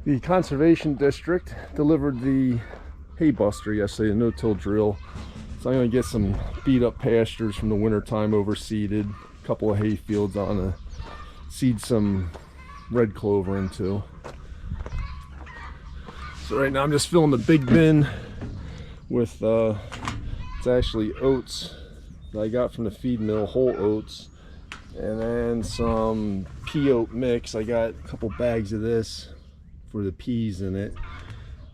The conservation district delivered the hay buster yesterday, a no-till drill. So I'm going to get some beat up pastures from the wintertime overseeded, a couple of hay fields on to seed some red clover into. So right now I'm just filling the big bin with it's actually oats that I got from the feed mill, whole oats, and then some pea oat mix. I got a couple bags of this for the peas in it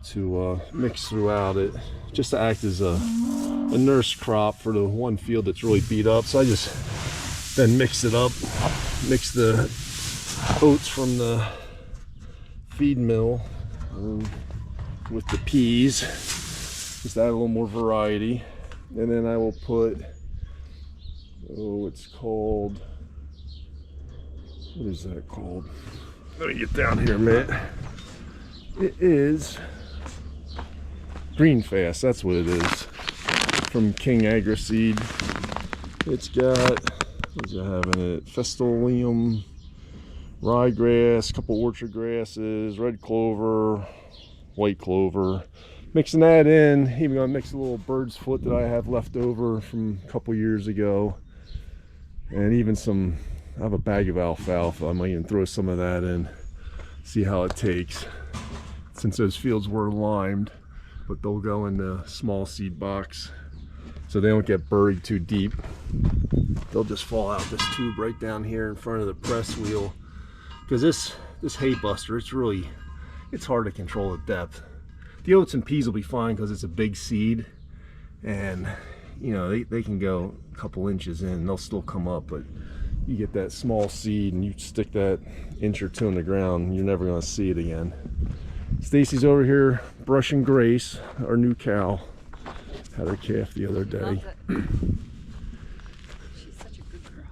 to mix throughout it, just to act as a nurse crop for the one field that's really beat up. So I just then mix it up, mix the oats from the feed mill with the peas, just add a little more variety. And then I will put, it's called, what is that called? Let me get down here a minute. It is Green Fast, that's what it is, from King Agri-Seed. It's got, what does it have in it? Festolium, ryegrass, couple orchard grasses, red clover, white clover. Mixing that in, even gonna mix a little bird's foot that I have left over from a couple years ago, and even some, I have a bag of alfalfa. I might even throw some of that in, see how it takes, since those fields were limed, but they'll go in the small seed box so they don't get buried too deep. They'll just fall out this tube right down here in front of the press wheel, because this hay buster, it's hard to control the depth. The oats and peas will be fine because it's a big seed, and you know they can go a couple inches in, they'll still come up. But you get that small seed and you stick that inch or two in the ground, you're never going to see it again. Stacy's over here brushing Grace, our new cow. Had her calf the other day. She's such a good girl.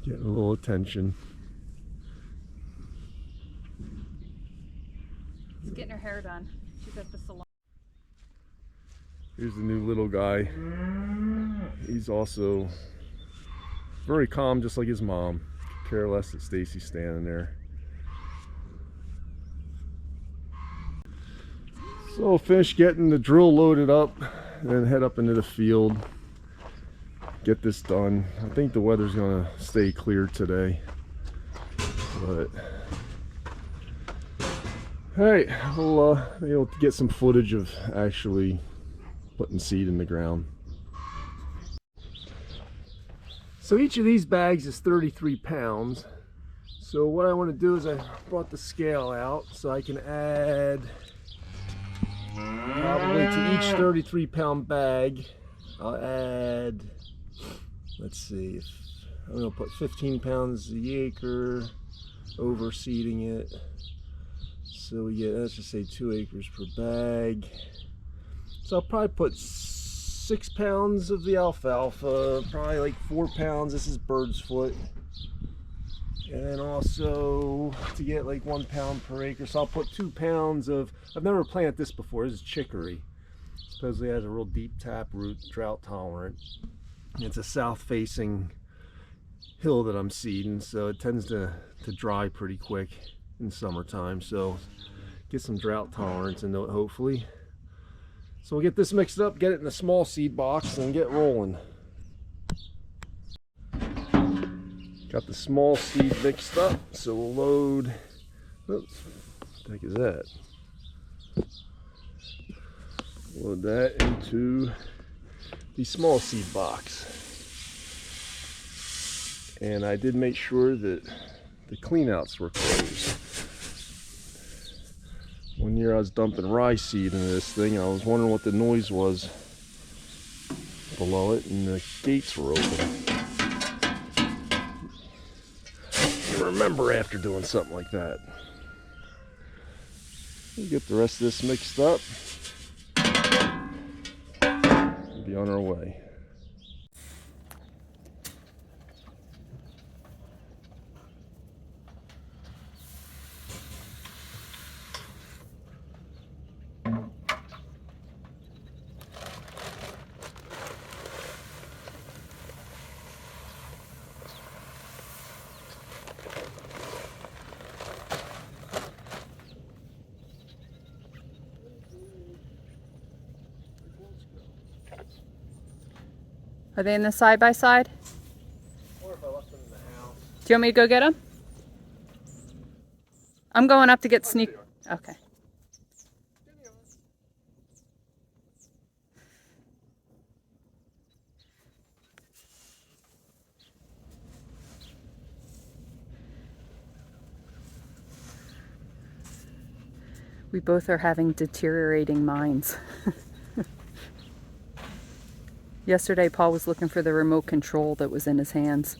Getting a little attention. She's getting her hair done. She's at the salon. Here's the new little guy. He's also very calm, just like his mom. Could care less that Stacy's standing there. So finish getting the drill loaded up and then head up into the field. Get this done. I think the weather's gonna stay clear today. But alright, we'll be able to get some footage of actually putting seed in the ground. So each of these bags is 33 pounds. So what I want to do is I brought the scale out so I can add probably to each 33 pound bag. I'll add, let's see, I'm going to put 15 pounds the acre, overseeding it. So we get, let's just say 2 acres per bag. So I'll probably put 6 pounds of the alfalfa, probably like 4 pounds. This is bird's foot. And then also to get like 1 pound per acre. So I'll put 2 pounds of, I've never planted this before. This is chicory. Supposedly has a real deep tap root, drought tolerant. It's a south facing hill that I'm seeding, so it tends to dry pretty quick in summertime. So get some drought tolerance into it, hopefully. So we'll get this mixed up, get it in a small seed box, and get rolling. Got the small seed mixed up, so we'll load, oops, what the heck is that? Load that into the small seed box. And I did make sure that the cleanouts were closed. One year I was dumping rye seed into this thing. I was wondering what the noise was below it, and the gates were open. I remember after doing something like that. We'll get the rest of this mixed up. We'll be on our way. Are they in the side by side? Or if I left them in the house. Do you want me to go get them? I'm going up to get sneak. Okay. We both are having deteriorating minds. Yesterday, Paul was looking for the remote control that was in his hands.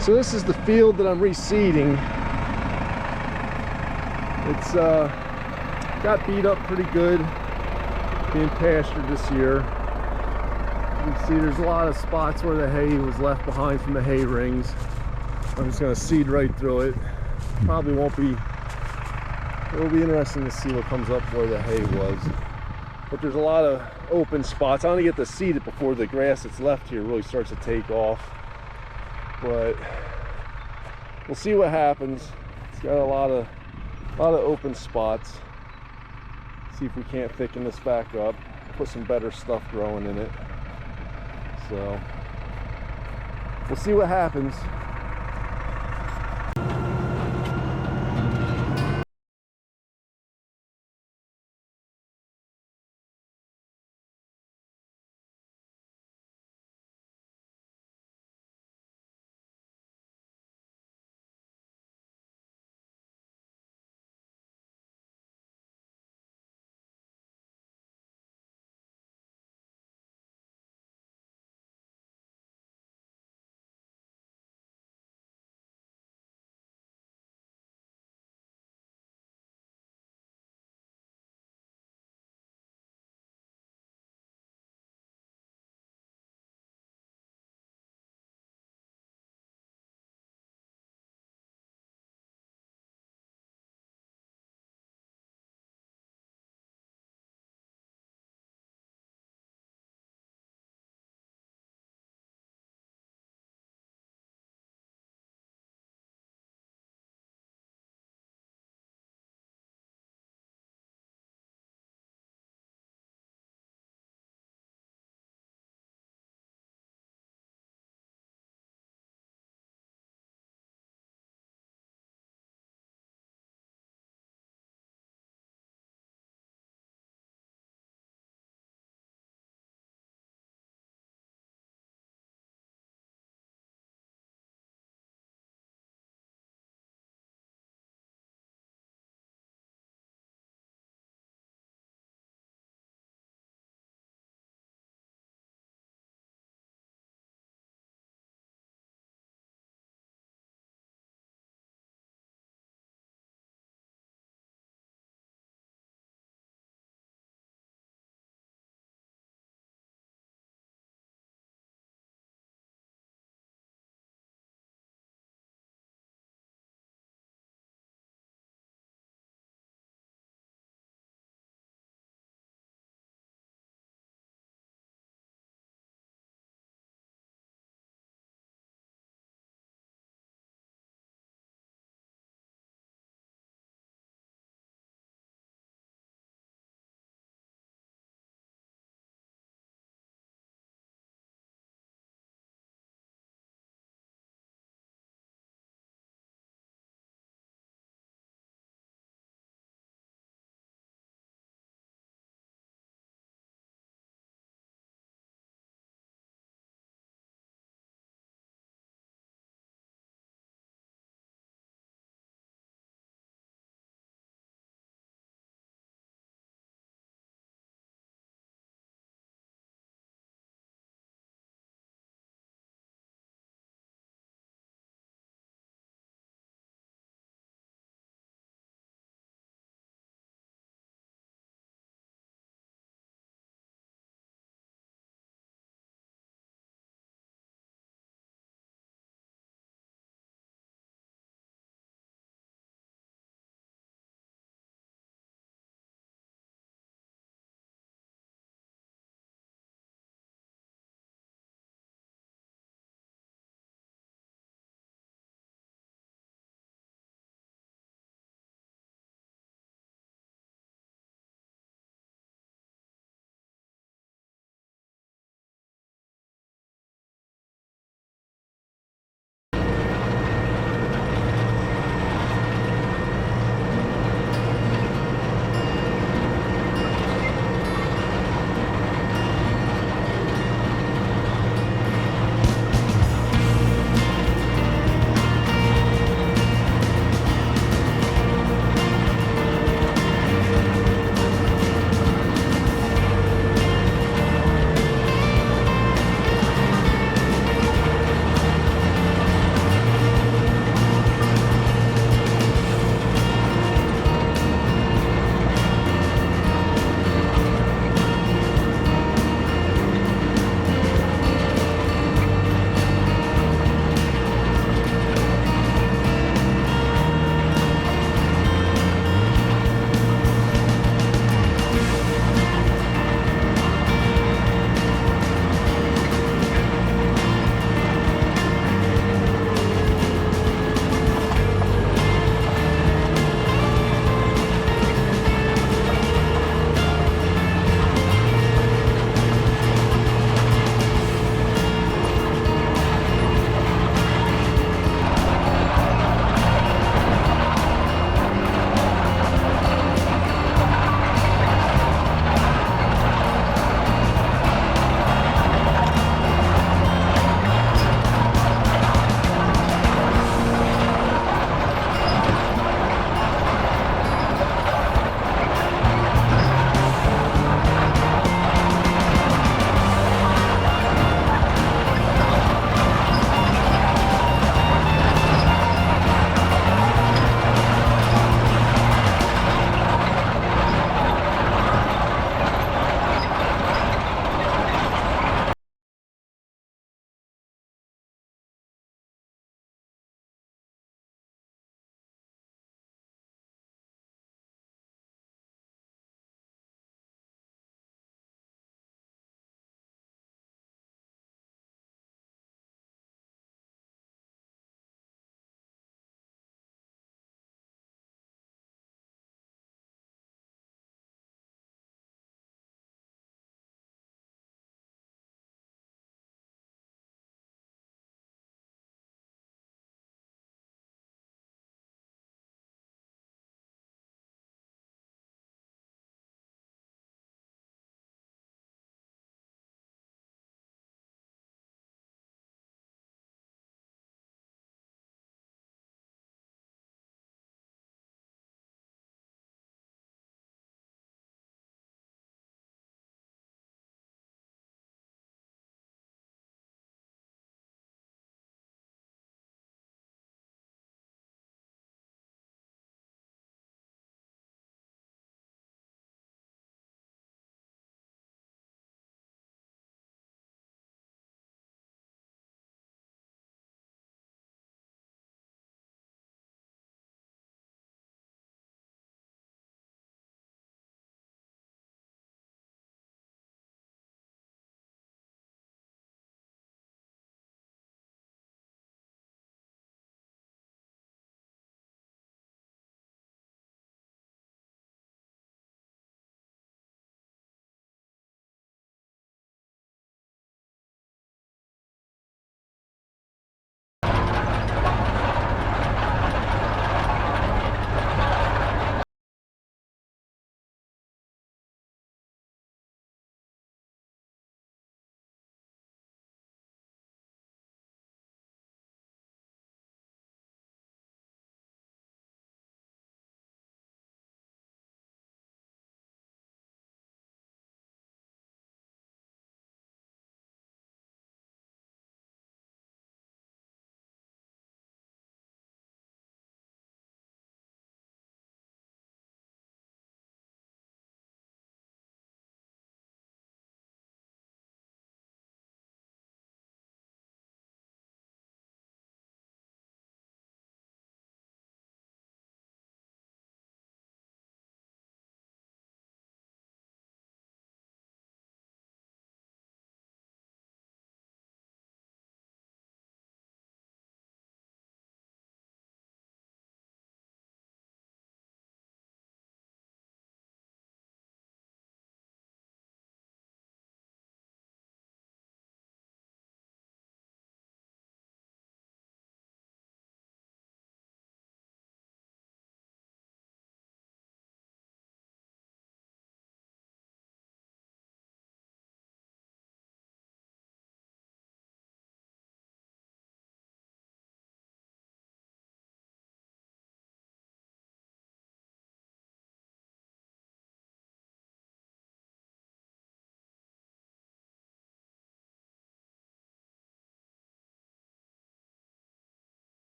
So this is the field that I'm reseeding. It's got beat up pretty good, being pastured this year. You can see there's a lot of spots where the hay was left behind from the hay rings. I'm just going to seed right through it. Probably won't be, it'll be interesting to see what comes up where the hay was. But there's a lot of open spots. I want to get to seed it before the grass that's left here really starts to take off. But we'll see what happens. It's got a lot of open spots. See if we can't thicken this back up, put some better stuff growing in it. So we'll see what happens.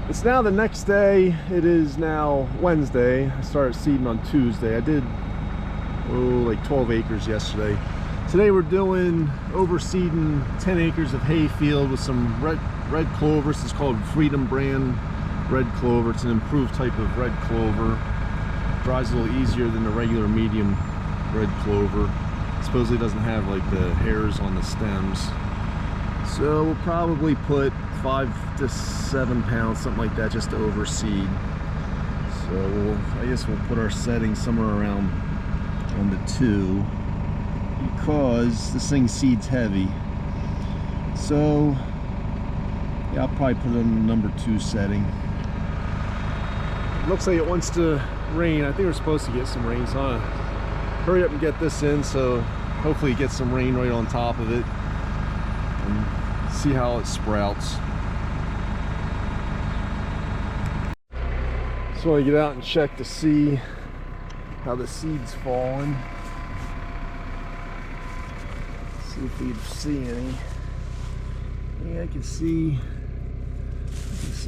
It's now the next day. It is now Wednesday. I started seeding on Tuesday. I did like 12 acres yesterday. Today we're doing overseeding 10 acres of hay field with some red clover. This is called Freedom brand red clover. It's an improved type of red clover. Dries a little easier than the regular medium red clover. It supposedly doesn't have like the hairs on the stems. So we'll probably put 5 to 7 pounds, something like that, just to overseed. So I guess we'll put our setting somewhere around on the 2, because this thing seeds heavy. So yeah, I'll probably put it on the number 2 setting. Looks like it wants to rain. I think we're supposed to get some rain, so I'm gonna hurry up and get this in, so hopefully get some rain right on top of it and see how it sprouts. So I get out and check to see how the seed's falling. See if we see any. Yeah, I can see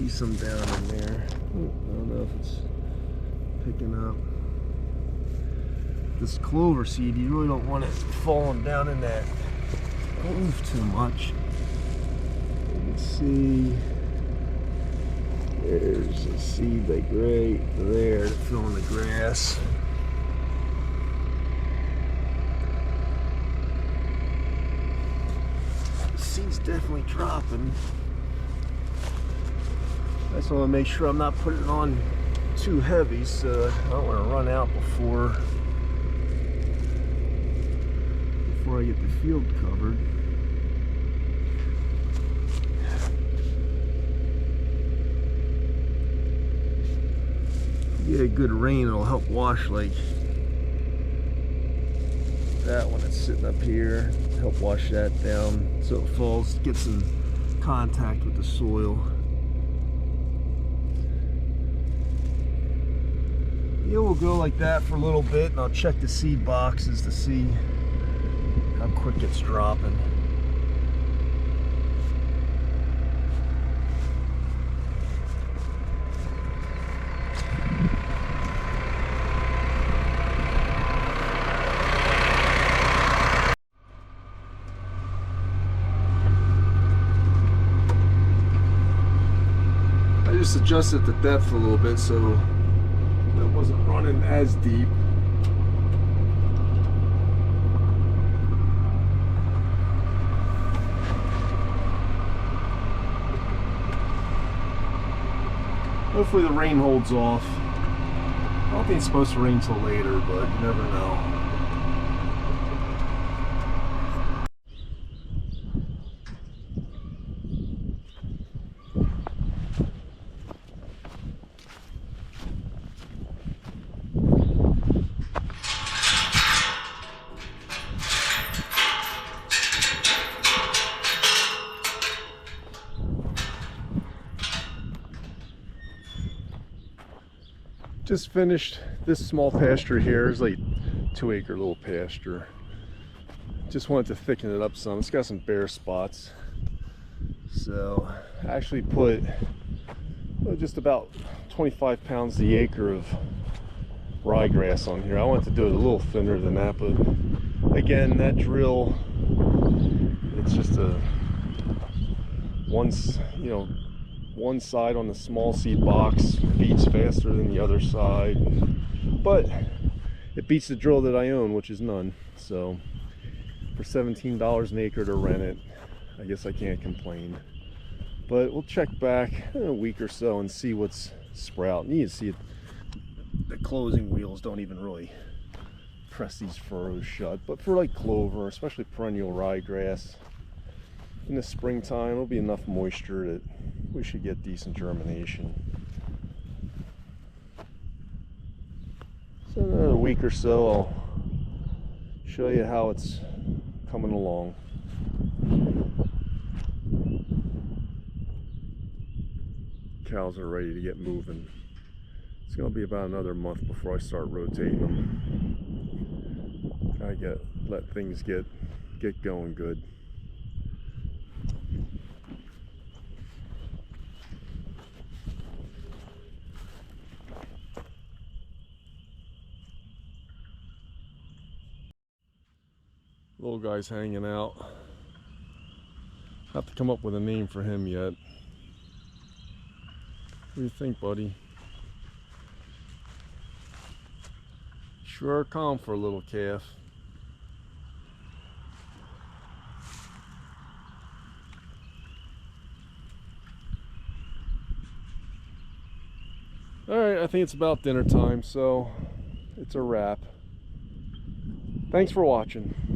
some down in there. I don't know if it's picking up. This clover seed, you really don't want it falling down in that groove too much. You can see there's a seed like right there to fill in the grass. The seed's definitely dropping. I just want to make sure I'm not putting it on too heavy, so I don't want to run out before I get the field covered. If you get a good rain, it'll help wash like that when it's sitting up here. Help wash that down so it falls, gets in contact with the soil. Yeah, we'll go like that for a little bit, and I'll check the seed boxes to see how quick it's dropping. I just adjusted the depth a little bit so it wasn't running as deep. Hopefully the rain holds off. I don't think it's supposed to rain till later, but you never know. Just finished this small pasture here. It's like 2 acre little pasture. Just wanted to thicken it up some. It's got some bare spots. So I actually put just about 25 pounds the acre of ryegrass on here. I wanted to do it a little thinner than that, but again, that drill, it's just a one side on the small seed box beats faster than the other side, but it beats the drill that I own, which is none. So for $17 an acre to rent it, I guess I can't complain. But we'll check back in a week or so and see what's sprouting. You can see it, the closing wheels don't even really press these furrows shut, but for like clover, especially perennial ryegrass, in the springtime it'll be enough moisture that we should get decent germination. So in another week or so I'll show you how it's coming along. Cows are ready to get moving. It's going to be about another month before I start rotating them. I let things get going good. Little guy's hanging out. Have to come up with a name for him yet. What do you think, buddy? Sure calm for a little calf. Alright, I think it's about dinner time, so it's a wrap. Thanks for watching.